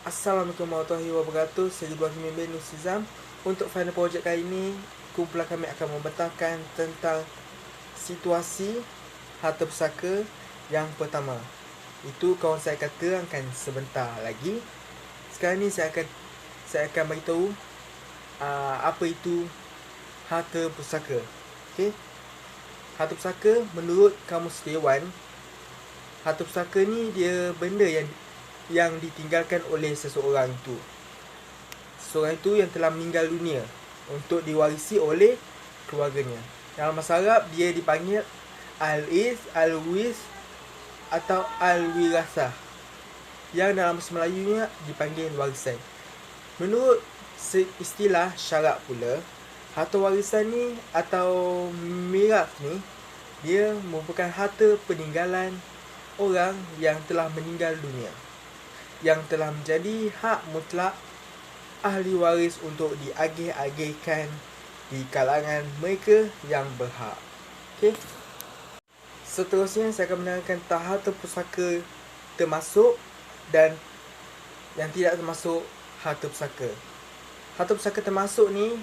Assalamualaikum warahmatullahi wabarakatuh. Saya Ridwan Himin Nusizam. Untuk final project kali ini, kumpulan kami akan membentangkan tentang situasi harta pusaka yang pertama. Itu kawan saya akan terangkan sebentar lagi. Sekarang ni saya akan beritahu apa itu harta pusaka. Okey. Harta pusaka menurut Kamus Dewan, harta pusaka ni dia benda yang ditinggalkan oleh seseorang itu. Seseorang itu yang telah meninggal dunia untuk diwarisi oleh keluarganya. Dalam bahasa Arab dia dipanggil al-is, al-wis atau al-wirasah. Yang dalam bahasa Melayunya dipanggil warisan. Menurut istilah syarak pula, harta warisan ni atau miras ni dia merupakan harta peninggalan orang yang telah meninggal dunia, yang telah menjadi hak mutlak ahli waris untuk diagih-agihkan di kalangan mereka yang berhak. Okey. Seterusnya saya akan menerangkan tentang harta pusaka termasuk dan yang tidak termasuk harta pusaka. Harta pusaka termasuk ni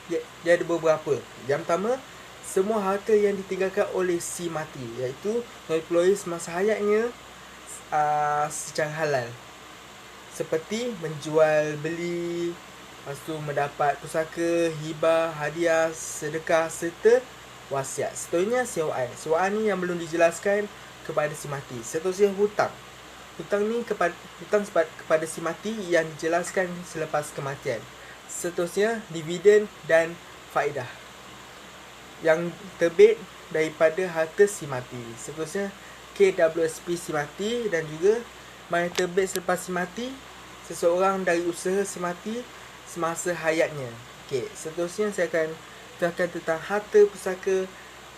dia ada beberapa. Yang pertama, semua harta yang ditinggalkan oleh si mati, iaitu dipelihara semasa hayatnya secara halal, seperti menjual beli, lepas tu mendapat pusaka, hibah, hadiah, sedekah serta wasiat. Seterusnya sewaan. Sewaan ni yang belum dijelaskan kepada si mati. Seterusnya hutang. Hutang ni kepada si mati yang dijelaskan selepas kematian. Seterusnya dividen dan faedah yang terbit daripada harta si mati. Seterusnya KWSP si mati dan juga mana terbit selepas si mati seseorang dari usaha si mati semasa hayatnya. Okey, seterusnya saya akan terangkan tentang harta pusaka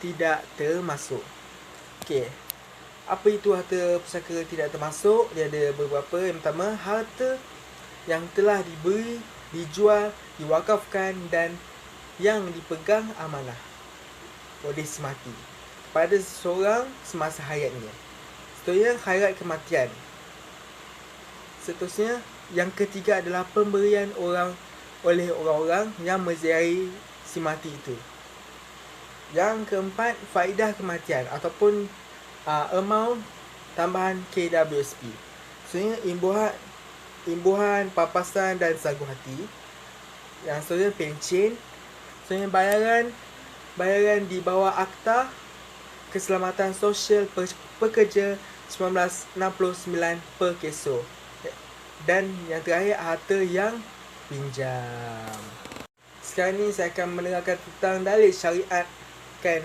tidak termasuk. Okey. Apa itu harta pusaka tidak termasuk? Dia ada beberapa. Yang pertama, harta yang telah diberi, dijual, diwakafkan dan yang dipegang amanah oleh si mati pada seseorang semasa hayatnya. Seterusnya khairat kematian. Seterusnya yang ketiga adalah pemberian oleh orang-orang yang menziarahi si mati itu. Yang keempat, faedah kematian ataupun amount tambahan KWSP. Seterusnya imbuhan, papasan dan sagu hati. Yang seterusnya pencen. Seterusnya bayaran di bawah Akta Keselamatan Sosial Pekerja 1969 per keso. Dan yang terakhir, harta yang pinjam. Sekarang ni saya akan menerangkan tentang dalil syariatkan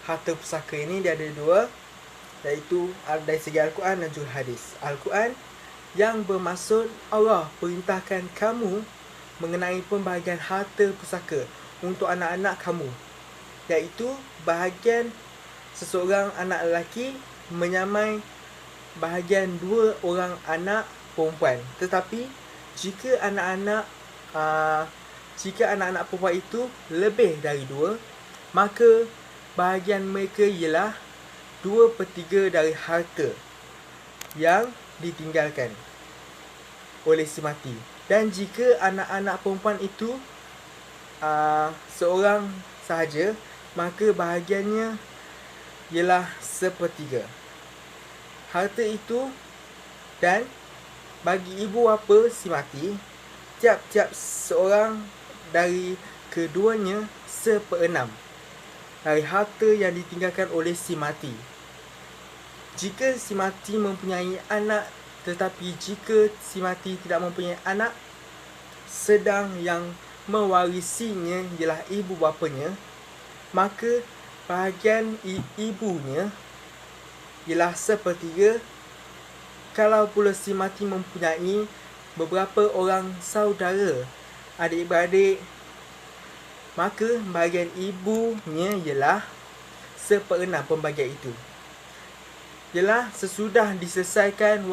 harta pusaka ini. Dia ada dua, iaitu dari segi Al-Quran dan juga hadis. Al-Quran yang bermaksud Allah perintahkan kamu mengenai pembahagian harta pusaka untuk anak-anak kamu, iaitu bahagian seseorang anak lelaki menyamai bahagian dua orang anak perempuan. Tetapi jika anak-anak perempuan itu lebih dari dua, maka bahagian mereka ialah 2/3 dari harta yang ditinggalkan oleh si mati. Dan jika anak-anak perempuan itu seorang sahaja, maka bahagiannya ialah 1/3 harta itu. Dan bagi ibu bapa si mati, tiap-tiap seorang dari keduanya 1/6 dari harta yang ditinggalkan oleh si mati. Jika si mati mempunyai anak, tetapi jika si mati tidak mempunyai anak, sedang yang mewarisinya ialah ibu bapanya, maka bahagian ibunya ialah 1/3. Kalau pula si mati mempunyai beberapa orang saudara, adik-beradik, maka bahagian ibunya ialah 1/6 pembagian itu. Ialah sesudah diselesaikan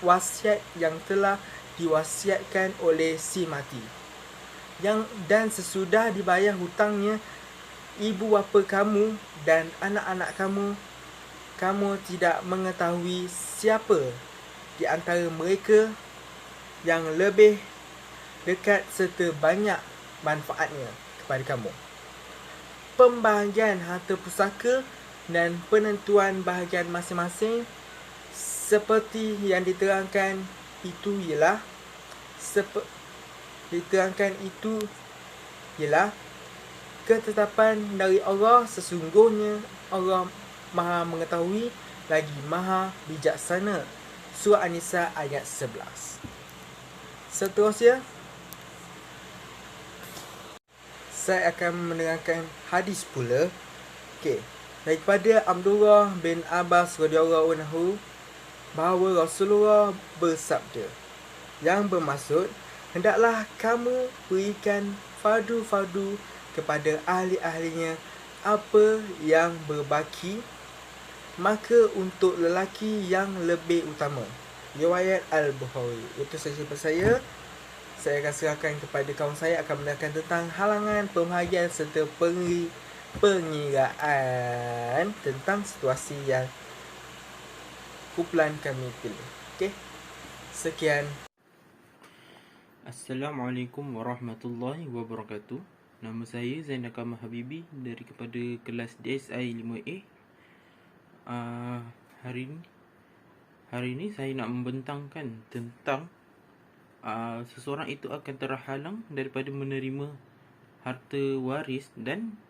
wasiat yang telah diwasiatkan oleh si mati, dan sesudah dibayar hutangnya ibu bapa kamu dan anak-anak kamu tidak mengetahui siapa di antara mereka yang lebih dekat serta banyak manfaatnya kepada kamu. Pembahagian harta pusaka dan penentuan bahagian masing-masing seperti yang diterangkan itu ialah ketetapan dari Allah. Sesungguhnya Allah Maha mengetahui lagi Maha bijaksana. Surah An-Nisa ayat 11. Seterusnya, saya akan menerangkan hadis pula. Daripada Abdullah bin Abbas radhiyallahu anhu bahawa Rasulullah bersabda, yang bermaksud, hendaklah kamu berikan fardu-fardu kepada ahli-ahlinya apa yang berbaki, maka untuk lelaki yang lebih utama. Riwayat Al-Bukhari. Itu saja daripada saya. Saya akan serahkan kepada kawan saya akan menerangkan tentang halangan pembahagian serta pengiraan tentang situasi yang kumpulan kami pilih. Sekian. Assalamualaikum warahmatullahi wabarakatuh. Nama saya Zainal Kamal Habibi dari kepada kelas DSI 5A. Hari ini saya nak membentangkan tentang seseorang itu akan terhalang daripada menerima harta waris dan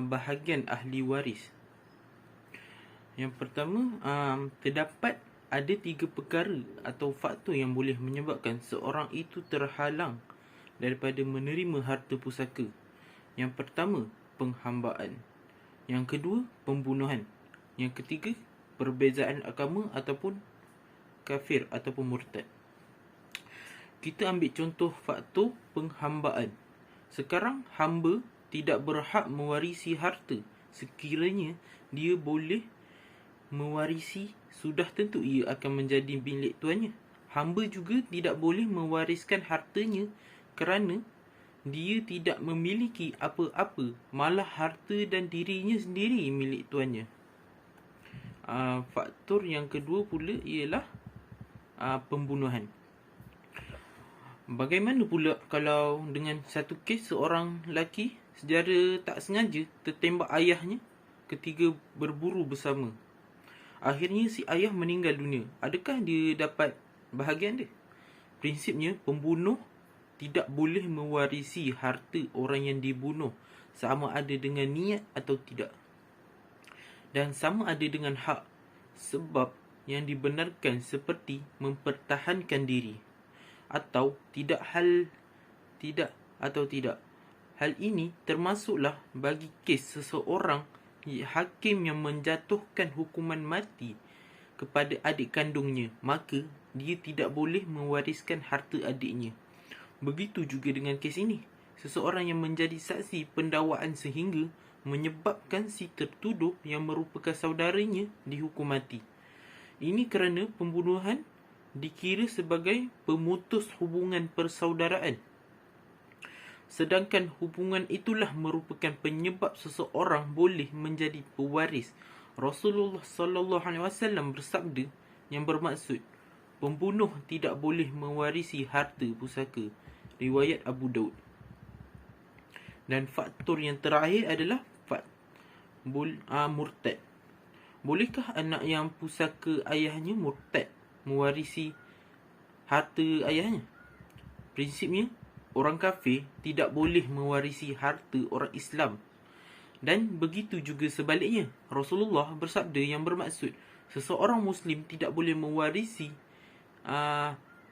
bahagian ahli waris. Yang pertama, terdapat ada 3 perkara atau faktor yang boleh menyebabkan seorang itu terhalang daripada menerima harta pusaka. Yang pertama, penghambaan. Yang kedua, pembunuhan. Yang ketiga, perbezaan agama ataupun kafir ataupun murtad. Kita ambil contoh faktor penghambaan. Sekarang hamba tidak berhak mewarisi harta. Sekiranya dia boleh mewarisi, sudah tentu ia akan menjadi milik tuannya. Hamba juga tidak boleh mewariskan hartanya kerana dia tidak memiliki apa-apa, malah harta dan dirinya sendiri milik tuannya. Faktor yang kedua pula ialah pembunuhan. Bagaimana pula kalau dengan satu kes seorang lelaki secara tak sengaja tertembak ayahnya ketika berburu bersama. Akhirnya si ayah meninggal dunia. Adakah dia dapat bahagian dia? Prinsipnya, pembunuh tidak boleh mewarisi harta orang yang dibunuh, sama ada dengan niat atau tidak. Dan sama ada dengan hak, sebab yang dibenarkan seperti mempertahankan diri atau tidak. Hal ini termasuklah bagi kes seseorang hakim yang menjatuhkan hukuman mati kepada adik kandungnya, maka dia tidak boleh mewariskan harta adiknya. Begitu juga dengan kes ini. Seseorang yang menjadi saksi pendakwaan sehingga menyebabkan si tertuduh yang merupakan saudaranya dihukum mati. Ini kerana pembunuhan dikira sebagai pemutus hubungan persaudaraan. Sedangkan hubungan itulah merupakan penyebab seseorang boleh menjadi pewaris. Rasulullah SAW bersabda yang bermaksud, pembunuh tidak boleh mewarisi harta pusaka. Riwayat Abu Daud. Dan faktor yang terakhir adalah murtad. Bolehkah anak yang pusaka ayahnya murtad mewarisi harta ayahnya? Prinsipnya, orang kafir tidak boleh mewarisi harta orang Islam. Dan begitu juga sebaliknya. Rasulullah bersabda yang bermaksud, seseorang Muslim tidak boleh mewarisi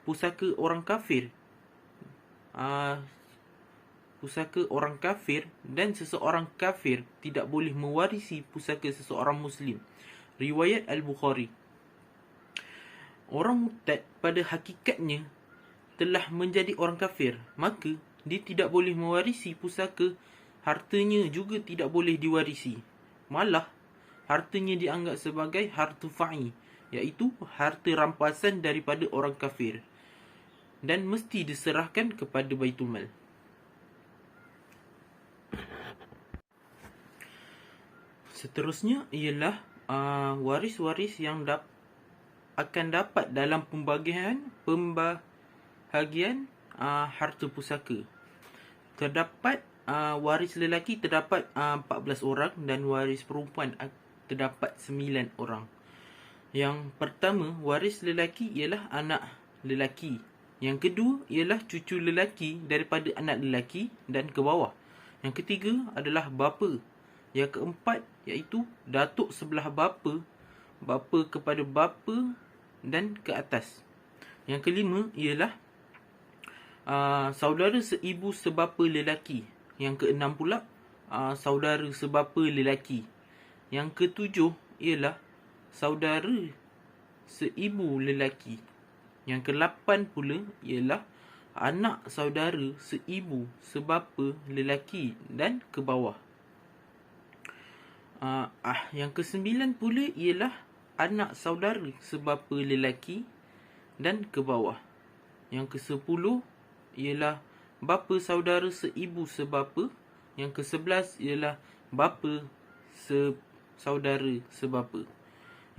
pusaka orang kafir. Dan seseorang kafir tidak boleh mewarisi pusaka seseorang Muslim. Riwayat Al-Bukhari. Orang murtad pada hakikatnya telah menjadi orang kafir, maka dia tidak boleh mewarisi pusaka, hartanya juga tidak boleh diwarisi. Malah hartanya dianggap sebagai harta fa'i, iaitu harta rampasan daripada orang kafir, dan mesti diserahkan kepada Baitul Mal. Seterusnya ialah waris-waris yang akan dapat dalam pembagian bahagian harta pusaka. Terdapat waris lelaki terdapat 14 orang dan waris perempuan terdapat 9 orang. Yang pertama, waris lelaki ialah anak lelaki. Yang kedua ialah cucu lelaki daripada anak lelaki dan ke bawah. Yang ketiga adalah bapa. Yang keempat iaitu datuk sebelah bapa, bapa kepada bapa dan ke atas. Yang kelima ialah saudara seibu sebapa lelaki. Yang keenam pula saudara sebapa lelaki. Yang ketujuh ialah saudara seibu lelaki. Yang ke-8 pula ialah anak saudara seibu sebapa lelaki dan ke bawah. Yang ke-9 pula ialah anak saudara sebapa lelaki dan ke bawah. Yang ke-10 ialah bapa saudara seibu sebapa. Yang ke-11 ialah bapa saudara sebapa.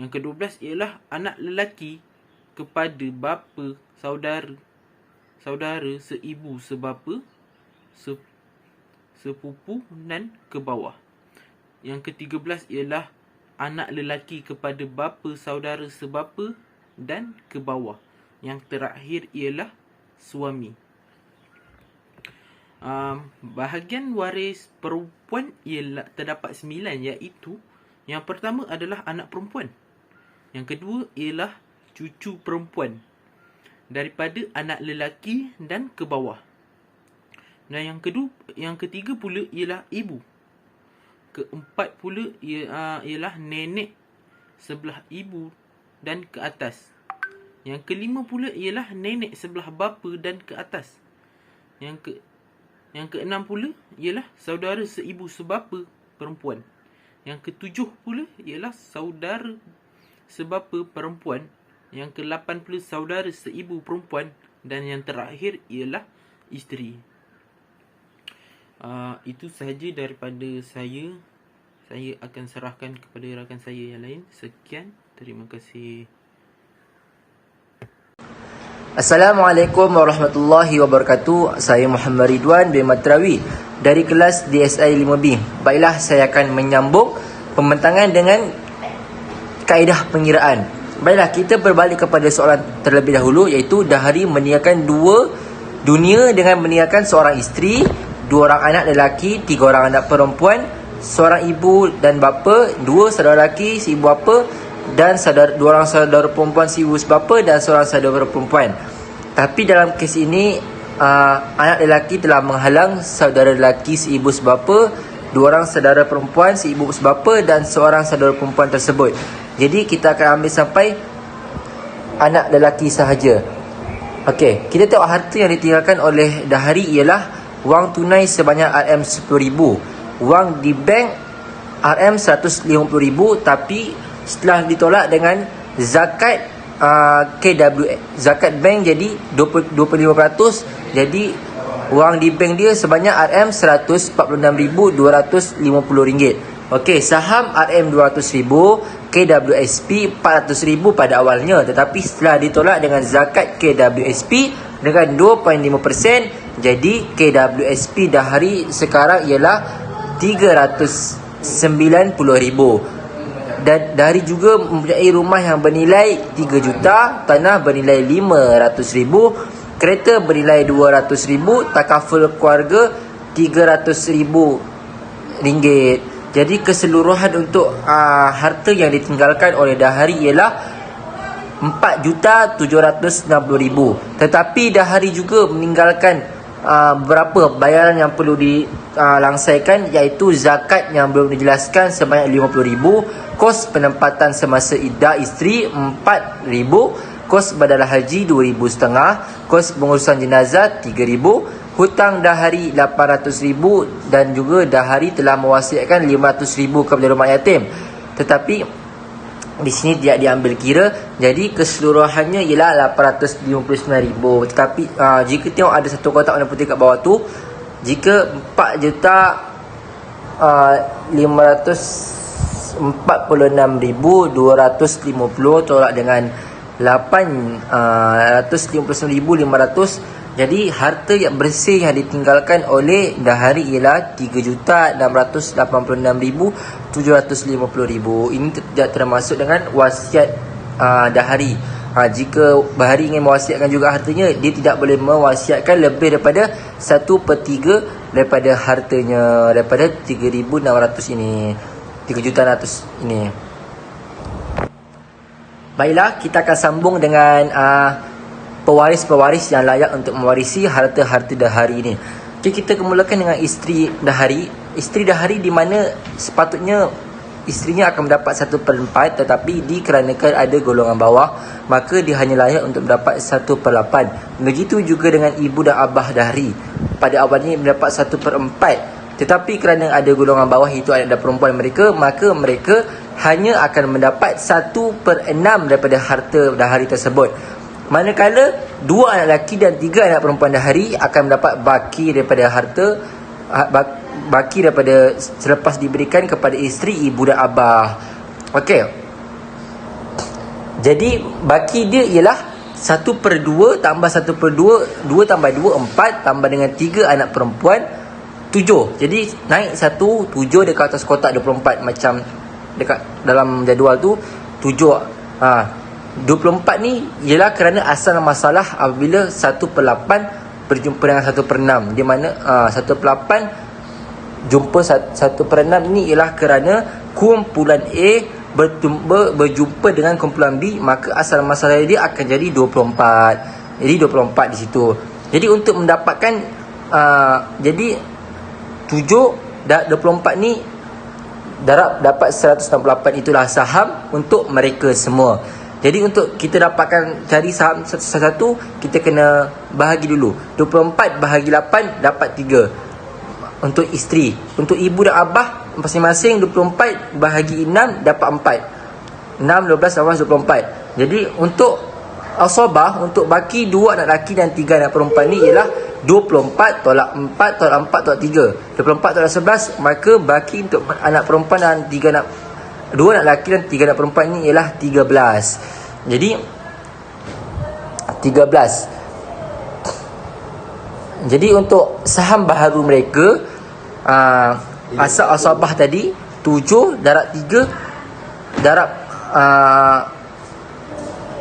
Yang ke-12 ialah anak lelaki kepada bapa saudara seibu sebapa, sepupu dan ke bawah. Yang ke-13 ialah anak lelaki kepada bapa saudara sebapa dan ke bawah. Yang terakhir ialah suami. Bahagian waris perempuan ialah terdapat 9, iaitu yang pertama adalah anak perempuan. Yang kedua ialah cucu perempuan daripada anak lelaki dan ke bawah. Dan yang ketiga pula ialah ibu. Keempat pula ialah nenek sebelah ibu dan ke atas. Yang kelima pula ialah nenek sebelah bapa dan ke atas. Yang keenam pula ialah saudara seibu sebapa perempuan. Yang ketujuh pula ialah saudara sebapa perempuan. Yang ke-8 pula saudara seibu perempuan. Dan yang terakhir ialah isteri. Itu sahaja daripada saya. Saya akan serahkan kepada rakan saya yang lain. Sekian. Terima kasih. Assalamualaikum warahmatullahi wabarakatuh. Saya Muhammad Ridwan bin Matrawi dari kelas DSI 5B. Baiklah, saya akan menyambung pembentangan dengan kaedah pengiraan. Baiklah, kita berbalik kepada soalan terlebih dahulu, iaitu dahari meniakan dua dunia dengan meniakan seorang isteri, 2 orang anak lelaki, 3 orang anak perempuan, seorang ibu dan bapa, 2 saudara lelaki, seibu bapa, dan 2 orang saudara perempuan, seibu sebapa, dan seorang saudara perempuan. Tapi dalam kes ini anak lelaki telah menghalang saudara lelaki seibu sebapa, 2 orang saudara perempuan seibu sebapa, dan seorang saudara perempuan tersebut. Jadi kita akan ambil sampai anak lelaki sahaja. Okey, kita tengok harta yang ditinggalkan oleh dahari ialah wang tunai sebanyak RM10,000, wang di bank RM150,000, tapi setelah ditolak dengan zakat zakat bank jadi 25%. Jadi wang di bank dia sebanyak RM146,250. Okey, saham RM200,000, KWSP 400,000 pada awalnya, tetapi setelah ditolak dengan zakat KWSP dengan 2.5%, jadi KWSP dahari sekarang ialah RM390,000. Dan dahari juga mempunyai rumah yang bernilai 3 juta, tanah bernilai RM500,000, kereta bernilai RM200,000, takaful keluarga RM300,000. Jadi keseluruhan untuk harta yang ditinggalkan oleh dahari ialah RM4,760,000. Tetapi dahari juga meninggalkan berapa bayaran yang perlu dilangsaikan, iaitu zakat yang belum dijelaskan sebanyak RM50,000, kos penempatan semasa iddah isteri RM4,000, kos badal haji RM2,500, kos pengurusan jenazah RM3,000, hutang dahari RM800,000, dan juga dahari telah mewasiatkan RM500,000 kepada rumah yatim. Tetapi di sini tidak diambil kira, jadi keseluruhannya ialah RM859,000. Tetapi jika tengok ada satu kotak warna putih kat bawah tu, jika RM4,546,250 tolak dengan 859,500. Jadi harta yang bersih yang ditinggalkan oleh Dahari ialah 3,686,750. Ini tidak termasuk dengan wasiat Dahari. Jika Bahari ingin mewasiatkan juga hartanya, dia tidak boleh mewasiatkan lebih daripada 1/3 daripada hartanya, daripada 3,600 ini, 3,600,000 ini. Baiklah, kita akan sambung dengan pewaris-pewaris yang layak untuk mewarisi harta-harta Dahari ini. Okay, kita mulakan dengan isteri Dahari. Isteri Dahari di mana sepatutnya isterinya akan mendapat 1/4, tetapi dikarenakan ada golongan bawah, maka dia hanya layak untuk mendapat 1/8. Begitu juga dengan ibu dan abah Dahari. Pada awalnya mendapat 1/4, tetapi kerana ada golongan bawah, itu anak perempuan mereka, maka mereka hanya akan mendapat 1/6 daripada harta Dahari tersebut. Manakala 2 anak lelaki dan 3 anak perempuan Dahari akan mendapat baki daripada harta, baki daripada selepas diberikan kepada isteri, ibu dan abah. Okey. Jadi baki dia ialah 1/2 tambah 1/2, 2 tambah 2 4, tambah dengan 3 anak perempuan 7. Jadi naik 1, 7 dekat atas kotak 24, macam dekat dalam jadual tu 7. 24 ni ialah kerana asal masalah apabila 1/8 berjumpa dengan 1/6, di mana 1/8 jumpa 1/6 ni ialah kerana kumpulan A berjumpa dengan kumpulan B, maka asal masalah dia akan jadi 24. Jadi 24 di situ. Jadi untuk mendapatkan jadi 7 dan 24 ni dapat 168, itulah saham untuk mereka semua. Jadi untuk kita dapatkan cari saham satu-satu, kita kena bahagi dulu. 24 bahagi 8 dapat 3 untuk isteri. Untuk ibu dan abah masing-masing 24 bahagi 6 dapat 4. 6, 12, 18, 24. Jadi untuk asabah, untuk baki 2 anak lelaki dan 3 anak perempuan ni ialah 24 tolak 4 tolak 4 tolak 3. 24 tolak 11, maka baki untuk anak perempuan dan 2 anak lelaki dan 3 anak perempuan ni ialah 13. Jadi 13. Jadi untuk saham baharu mereka, asal asabah tadi 7 darab 3 darab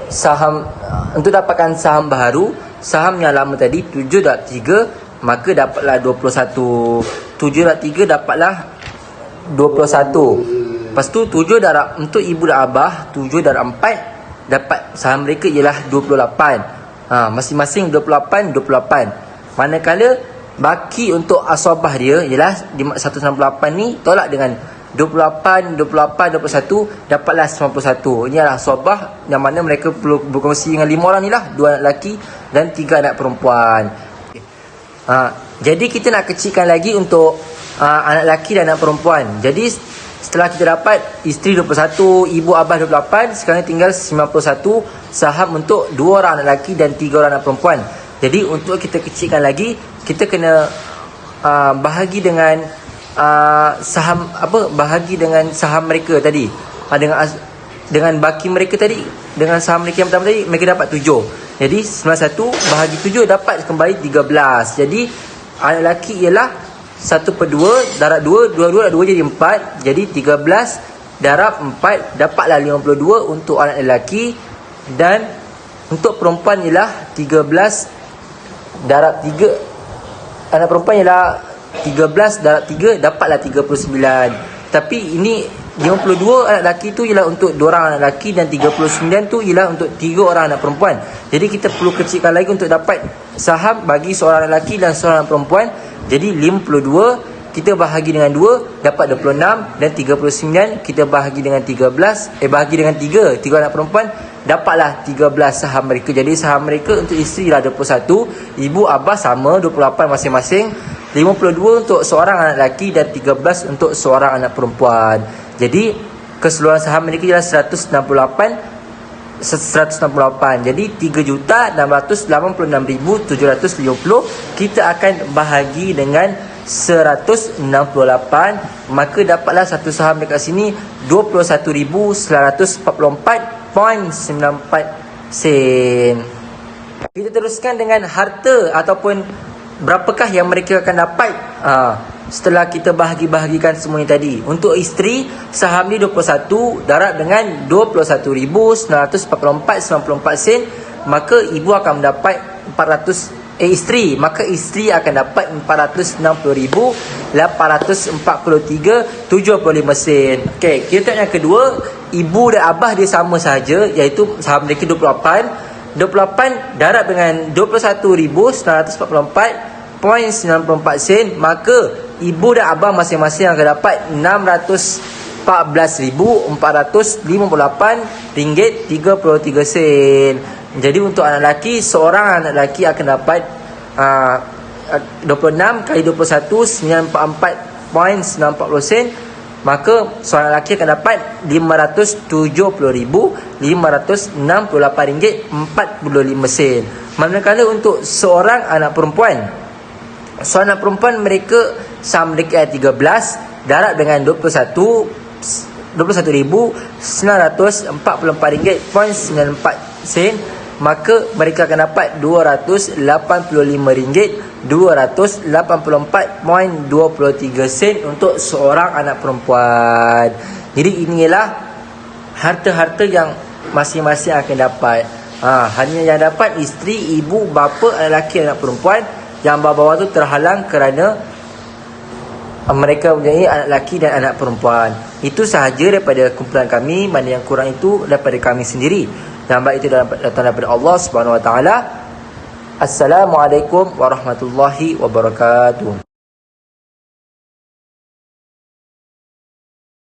saham, untuk dapatkan saham baharu, saham yang lama tadi 7 darab 3, maka dapatlah 21. 7 darab 3 dapatlah 21. Lepas tu 7 darab, untuk ibu dan abah 7 darab 4 dapat saham mereka ialah 28. Masing-masing 28. Manakala baki untuk asabah dia ialah 168 ni tolak dengan 28, 21 dapatlah 91. Ini adalah asabah yang mana mereka perlu berkongsi dengan 5 orang ni lah, 2 anak lelaki dan 3 anak perempuan. Jadi kita nak kecilkan lagi untuk anak lelaki dan anak perempuan. Jadi setelah kita dapat isteri 21, ibu abah 28, sekarang tinggal 91 saham untuk 2 orang anak lelaki dan 3 orang anak perempuan. Jadi untuk kita kecilkan lagi, kita kena bahagi dengan saham bahagi dengan saham mereka tadi. Dengan baki mereka tadi, dengan saham mereka yang pertama tadi, mereka dapat 7. Jadi 91 bahagi 7 dapat kembali 13. Jadi anak lelaki ialah 1/2 darab 2, 2 jadi 4. Jadi 13 darab 4 dapatlah 52 untuk anak lelaki, dan untuk perempuan ialah 13 darab 3. Anak perempuan ialah 13 darab 3 dapatlah 39. Tapi ini 52 anak lelaki tu ialah untuk 2 orang anak lelaki, dan 39 tu ialah untuk 3 orang anak perempuan. Jadi kita perlu kecilkan lagi untuk dapat saham bagi seorang lelaki dan seorang perempuan. Jadi 52 kita bahagi dengan 2 dapat 26, dan 39 kita bahagi dengan 13 bahagi dengan 3 anak perempuan dapatlah 13 saham mereka. Jadi saham mereka untuk isteri lah 21, ibu abah sama 28 masing-masing, 52 untuk seorang anak lelaki dan 13 untuk seorang anak perempuan. Jadi keseluruhan saham mereka ialah 168. Jadi 3,686,750 kita akan bahagi dengan 168, maka dapatlah satu saham dekat sini 21,944.94 sen. Kita teruskan dengan harta ataupun berapakah yang mereka akan dapat setelah kita bahagi-bahagikan semuanya tadi. Untuk isteri, saham ni 21 darab dengan 21,944.94 sen, maka ibu akan mendapat isteri akan dapat 460,843.75 sen. Okey, kita tengok yang kedua, ibu dan abah dia sama sahaja, iaitu saham mereka 28 darab dengan 21,944.94 sen, maka ibu dan abah masing-masing akan dapat RM614,458.33 sen. Jadi untuk anak lelaki, seorang anak lelaki akan dapat 26 kali 21 944.90 sen, maka seorang lelaki akan dapat RM570,568.45 sen. Manakala untuk seorang anak perempuan, mereka saham mereka 13 darab dengan 21,944.94 sen, maka mereka akan dapat RM285,284.23 sen untuk seorang anak perempuan. Jadi inilah harta-harta yang masing-masing akan dapat. Hanya yang dapat isteri, ibu, bapa, anak lelaki, anak perempuan. Yang bawah-bawah tu terhalang kerana mereka mempunyai anak lelaki dan anak perempuan. Itu sahaja daripada kumpulan kami. Mana yang kurang itu daripada kami sendiri. Yang baik itu datang daripada Allah Subhanahu Wa Taala. Assalamualaikum warahmatullahi wabarakatuh.